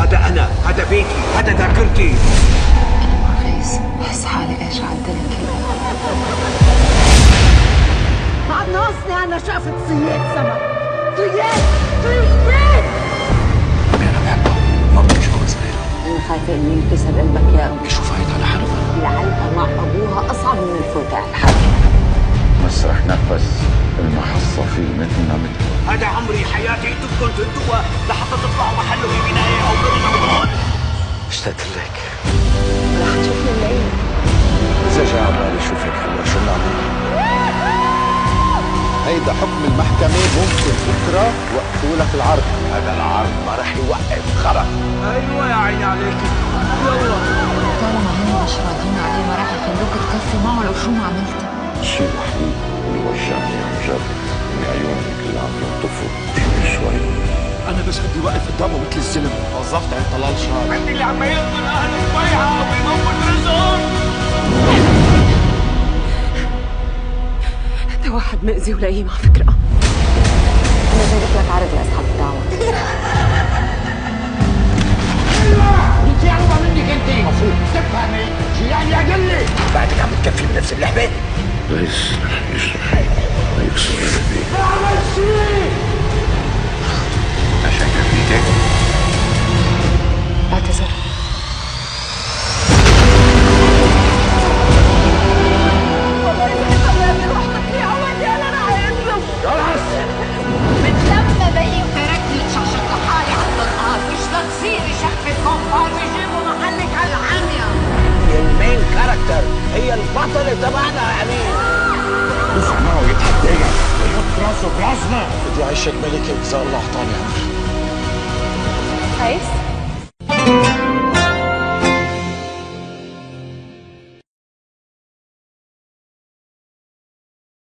هذا أنا، هذا بيتي، هذا ذاكرتي. أنا مع غيث بحس حالي إيش عدلت كله. بعد ناقصني أنا شافت صياد سمك. صياد أنا بحبها، ما بدي أتجوز غيرها. أنا خايفة إني ينكسر قلبك يا أم. شو فايت على حالها؟ العلاقة مع أبوها أصعب من الفوت على الحرب. مسرح نفس المحصة في مثل نمت. هذا عمري حياتي انتم كنتوا انتوا لحتى تطلعوا محله ببناية أو برمضان. اشتقت لك. رح تشوفني الليل. إذا جاء بالي شوفك هلا شو بنعمل؟ هيدا حكم المحكمة، ممكن بكرة وقفوا لك العرض. هذا العرض ما رح يوقف خرق. أيوة يا عيني عليك. يلا. طالما هن مش راضيين عليه ما راح يخلوك تكفي معه لو شو ما عملت. الشيء الوحيد اللي وجعني عن جد إن عيونك اللي عم ينطفوا شوي. أنا بس بدي وقف قدامه مثل الزلم. وظفت عند طلال شهر. عندي اللي عم يقتل أهل الضيعة ويموت رزقهم. أنت واحد مأذي ولئيم على فكرة. أنا جايبت لك عرض لأصحاب الدعوة. انت اعرض منك انت المفروض تفهمي شو يعني اقلي بعدك عم تكفي بنفس اللعبه. ليس رح يجرح ويكسر قلبي. ما عمل شيء عشان كفيتك بعتذر. من لما بقيت تركني تشخشط لحالي على الطرقات مش لتصيري شقفة كفار بيجيبوا محلك على العمية. المين كاركتر هي البطلة تبعنا يا امين. يوسف معه يتحدانا يحط راسه براسنا. بدي أعيشك ملكة إذا الله أعطاني عمر. غيث